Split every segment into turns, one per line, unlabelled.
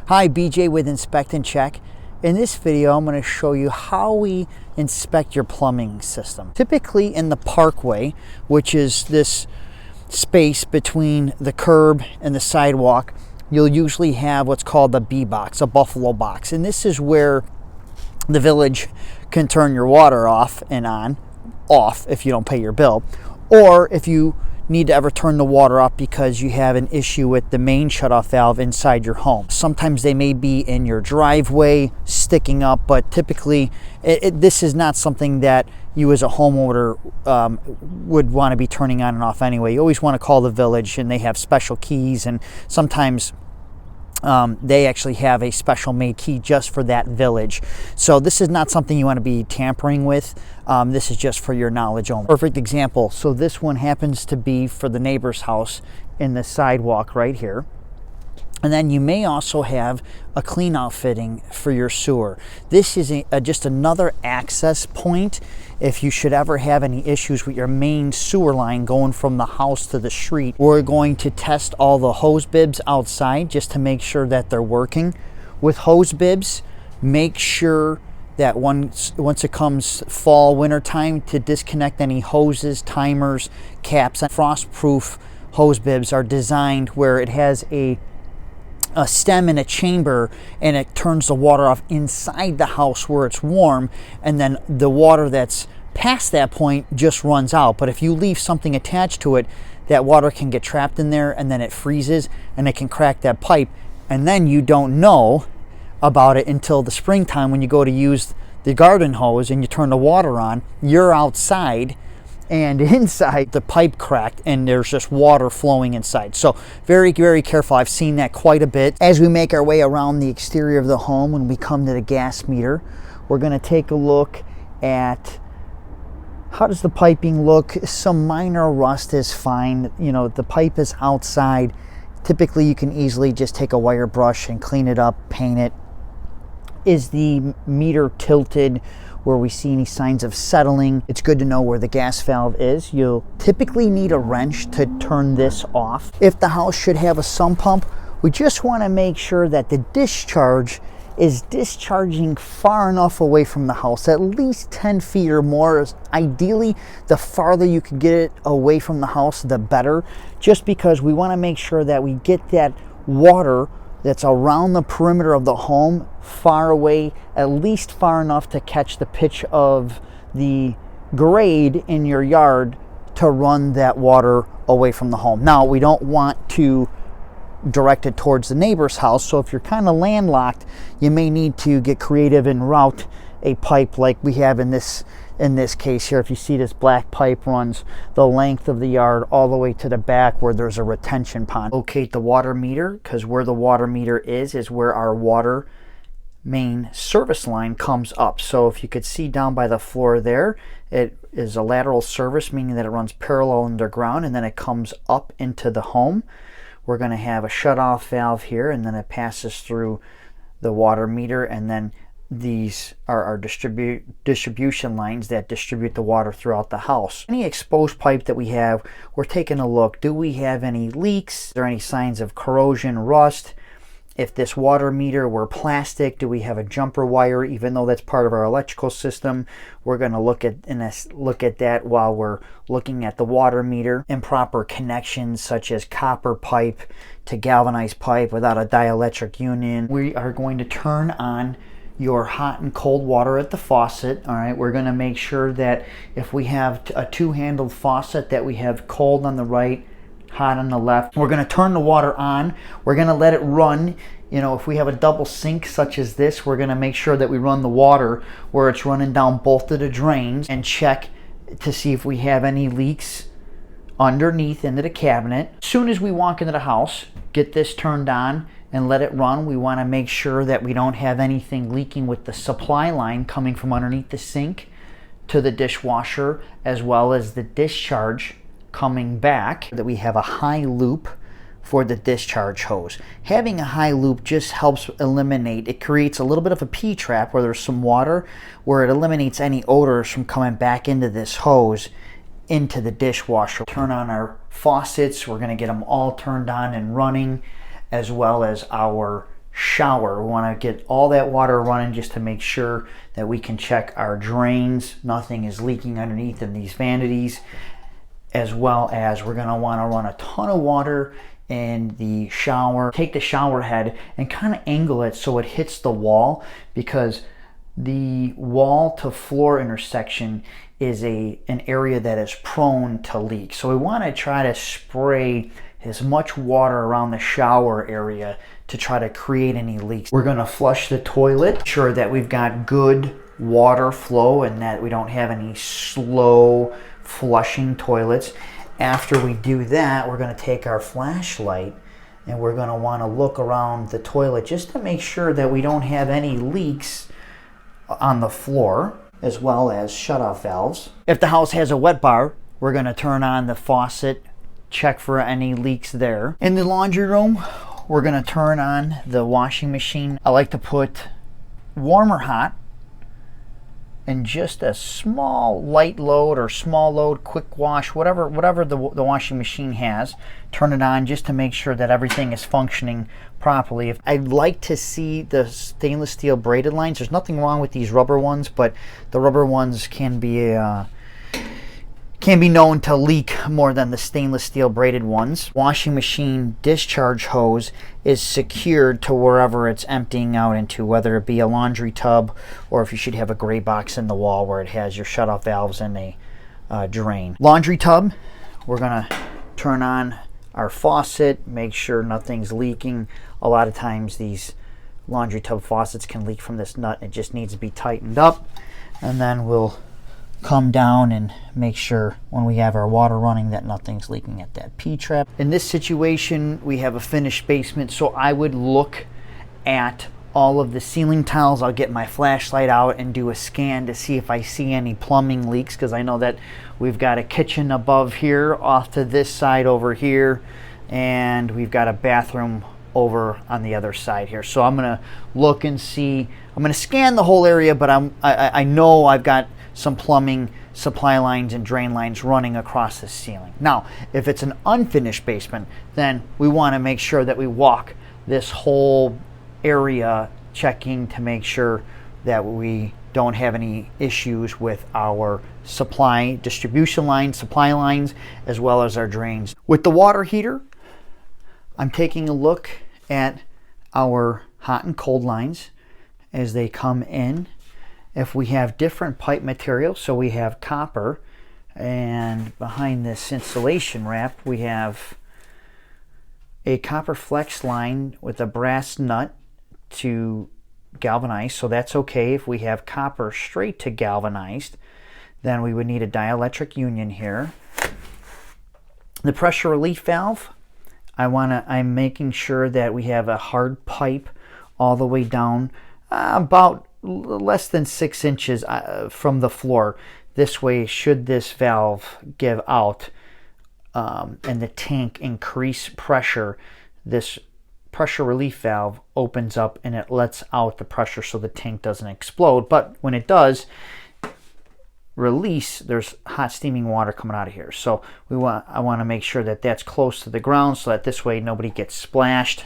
Hi, BJ with Inspect and Check. In this video, I'm going to show you how we inspect your plumbing system. Typically in the parkway, which is this space between the curb and the sidewalk, you'll usually have what's called a B box, a buffalo box. And this is where the village can turn your water off and on, off if you don't pay your bill, or if you need to ever turn the water off because you have an issue with the main shutoff valve inside your home. Sometimes they may be in your driveway sticking up, but typically this is not something that you as a homeowner would want to be turning on and off anyway. You always want to call the village, and they have special keys, and sometimes they actually have a special made key just for that village. So this is not something you want to be tampering with. This is just for your knowledge only. Perfect example. So this one happens to be for the neighbor's house in the sidewalk right here. And then you may also have a clean out fitting for your sewer. This is just another access point if you should ever have any issues with your main sewer line going from the house to the street. We're going to test all the hose bibs outside just to make sure that they're working. With hose bibs, make sure that once it comes fall, winter time, to disconnect any hoses, timers, caps. Frost-proof hose bibs are designed where it has a stem in a chamber, and it turns the water off inside the house where it's warm, and then the water that's past that point just runs out. But if you leave something attached to it, that water can get trapped in there, and then it freezes and it can crack that pipe, and then you don't know about it until the springtime when you go to use the garden hose and you turn the water on. You're outside and inside the pipe cracked and there's just water flowing inside. So very, very careful. I've seen that quite a bit. As we make our way around the exterior of the home, when we come to the gas meter, we're going to take a look at how does the piping look. Some minor rust is fine. You know, the pipe is outside. Typically you can easily just take a wire brush and clean it up, paint it. Is the meter tilted where we see any signs of settling? It's good to know where the gas valve is. You'll typically need a wrench to turn this off. If the house should have a sump pump, we just want to make sure that the discharge is discharging far enough away from the house, at least 10 feet or more. Ideally, the farther you can get it away from the house, the better, just because we want to make sure that we get that water that's around the perimeter of the home far away, at least far enough to catch the pitch of the grade in your yard to run that water away from the home. Now, we don't want to direct it towards the neighbor's house, so if you're kind of landlocked, you may need to get creative and route a pipe like we have in this case here. If you see, this black pipe runs the length of the yard all the way to the back where there's a retention pond. Locate the water meter, because where the water meter is where our water main service line comes up. So if you could see down by the floor there, it is a lateral service, meaning that it runs parallel underground and then it comes up into the home. We're going to have a shutoff valve here, and then it passes through the water meter, and then these are our distribution lines that distribute the water throughout the house. Any exposed pipe that we have, we're taking a look. Do we have any leaks? Are there any signs of corrosion, rust? If this water meter were plastic, do we have a jumper wire? Even though that's part of our electrical system, we're going to look at that while we're looking at the water meter. Improper connections such as copper pipe to galvanized pipe without a dielectric union. We are going to turn on your hot and cold water at the faucet. All right, we're going to make sure that if we have a two-handled faucet, that we have cold on the right, hot on the left. We're going to turn the water on. We're going to let it run. You know, if we have a double sink such as this, we're going to make sure that we run the water where it's running down both of the drains, and check to see if we have any leaks underneath into the cabinet. As soon as we walk into the house, get this turned on and let it run. We want to make sure that we don't have anything leaking with the supply line coming from underneath the sink to the dishwasher, as well as the discharge coming back, that we have a high loop for the discharge hose. Having a high loop just helps eliminate, it creates a little bit of a P-trap where there's some water, where it eliminates any odors from coming back into this hose into the dishwasher. Turn on our faucets. We're going to get them all turned on and running, as well as our shower. We want to get all that water running just to make sure that we can check our drains. Nothing is leaking underneath in these vanities, as well as we're going to want to run a ton of water in the shower. Take the shower head and kind of angle it so it hits the wall, because the wall to floor intersection is an area that is prone to leak. So we want to try to spray as much water around the shower area to try to create any leaks. We're going to flush the toilet, ensure that we've got good water flow and that we don't have any slow flushing toilets. After we do that, we're going to take our flashlight and we're going to want to look around the toilet just to make sure that we don't have any leaks on the floor, as well as shutoff valves. If the house has a wet bar, we're going to turn on the faucet, check for any leaks there. In the laundry room, we're going to turn on the washing machine. I like to put warm or hot and just a small light load or small load, quick wash, whatever the washing machine has. Turn it on just to make sure that everything is functioning properly. I'd like to see the stainless steel braided lines. There's nothing wrong with these rubber ones, but the rubber ones can be known to leak more than the stainless steel braided ones. Washing machine discharge hose is secured to wherever it's emptying out into, whether it be a laundry tub or if you should have a gray box in the wall where it has your shutoff valves and a drain. Laundry tub, we're gonna turn on our faucet, make sure nothing's leaking. A lot of times these laundry tub faucets can leak from this nut. It just needs to be tightened up, and then we'll come down and make sure when we have our water running that nothing's leaking at that P-trap. In this situation, we have a finished basement, so I would look at all of the ceiling tiles. I'll get my flashlight out and do a scan to see if I see any plumbing leaks, because I know that we've got a kitchen above here off to this side over here, and we've got a bathroom over on the other side here. So I'm gonna look and see. I'm gonna scan the whole area, but I know I've got some plumbing supply lines and drain lines running across the ceiling. Now, if it's an unfinished basement, then we want to make sure that we walk this whole area, checking to make sure that we don't have any issues with our supply distribution lines, supply lines, as well as our drains. With the water heater, I'm taking a look at our hot and cold lines as they come in. If we have different pipe materials, so we have copper, and behind this insulation wrap we have a copper flex line with a brass nut to galvanized, so that's okay. If we have copper straight to galvanized, then we would need a dielectric union here. The pressure relief valve, I'm making sure that we have a hard pipe all the way down about less than 6 inches from the floor. This way, should this valve give out and the tank increase pressure, this pressure relief valve opens up and it lets out the pressure so the tank doesn't explode. But when it does release, there's hot steaming water coming out of here. So I want to make sure that that's close to the ground so that this way nobody gets splashed.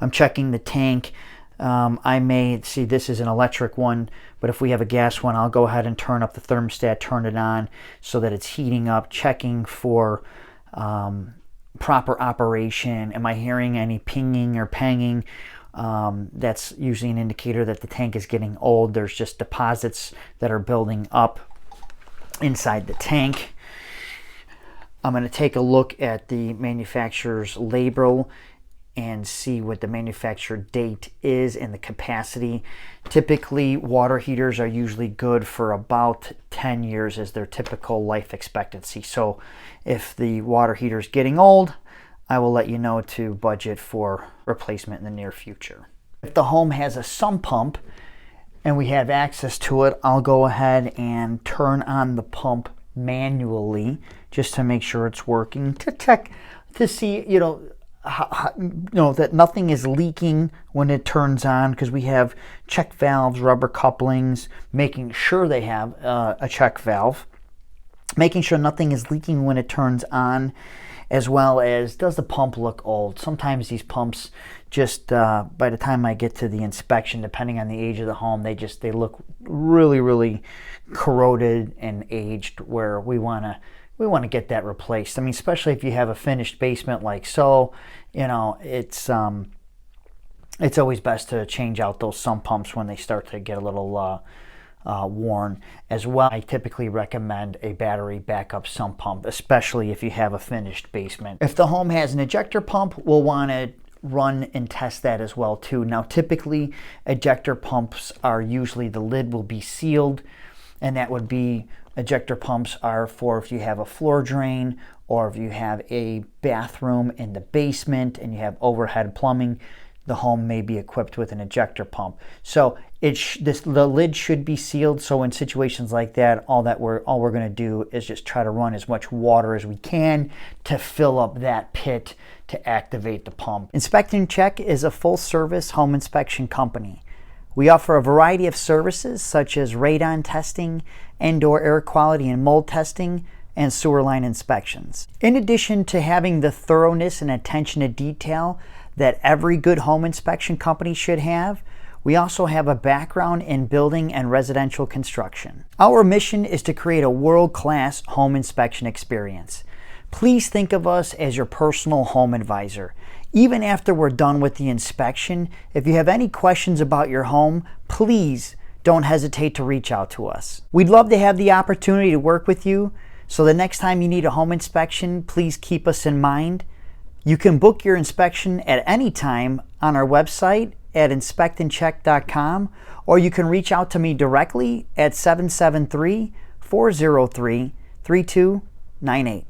I'm checking the tank. I may see this is an electric one, but if we have a gas one, I'll go ahead and turn up the thermostat, turn it on so that it's heating up, checking for proper operation. Am I hearing any pinging or panging? That's usually an indicator that the tank is getting old. There's just deposits that are building up inside the tank. I'm going to take a look at the manufacturer's label and see what the manufacturer date is and the capacity. Typically, water heaters are usually good for about 10 years as their typical life expectancy. So if the water heater is getting old, I will let you know to budget for replacement in the near future. If the home has a sump pump and we have access to it, I'll go ahead and turn on the pump manually just to make sure it's working, to check to see, that nothing is leaking when it turns on, because we have check valves, rubber couplings, making sure they have a check valve, making sure nothing is leaking when it turns on. as well as does the pump look old. Sometimes these pumps just by the time I get to the inspection, depending on the age of the home, they look really corroded and aged, where we want to get that replaced. I mean, especially if you have a finished basement like so, you know, it's always best to change out those sump pumps when they start to get a little worn as well. I typically recommend a battery backup sump pump, especially if you have a finished basement. If the home has an ejector pump, we'll want to run and test that as well too. Now, typically ejector pumps are usually, the lid will be sealed, and that would be, ejector pumps are for if you have a floor drain or if you have a bathroom in the basement and you have overhead plumbing, the home may be equipped with an ejector pump. So the lid should be sealed. So in situations like that, all we're going to do is just try to run as much water as we can to fill up that pit to activate the pump. Inspect and Check is a full-service home inspection company. We offer a variety of services such as radon testing, indoor air quality and mold testing, and sewer line inspections. In addition to having the thoroughness and attention to detail that every good home inspection company should have, we also have a background in building and residential construction. Our mission is to create a world-class home inspection experience. Please think of us as your personal home advisor. Even after we're done with the inspection, if you have any questions about your home, please don't hesitate to reach out to us. We'd love to have the opportunity to work with you, so the next time you need a home inspection, please keep us in mind. You can book your inspection at any time on our website at inspectandcheck.com, or you can reach out to me directly at 773-403-3298.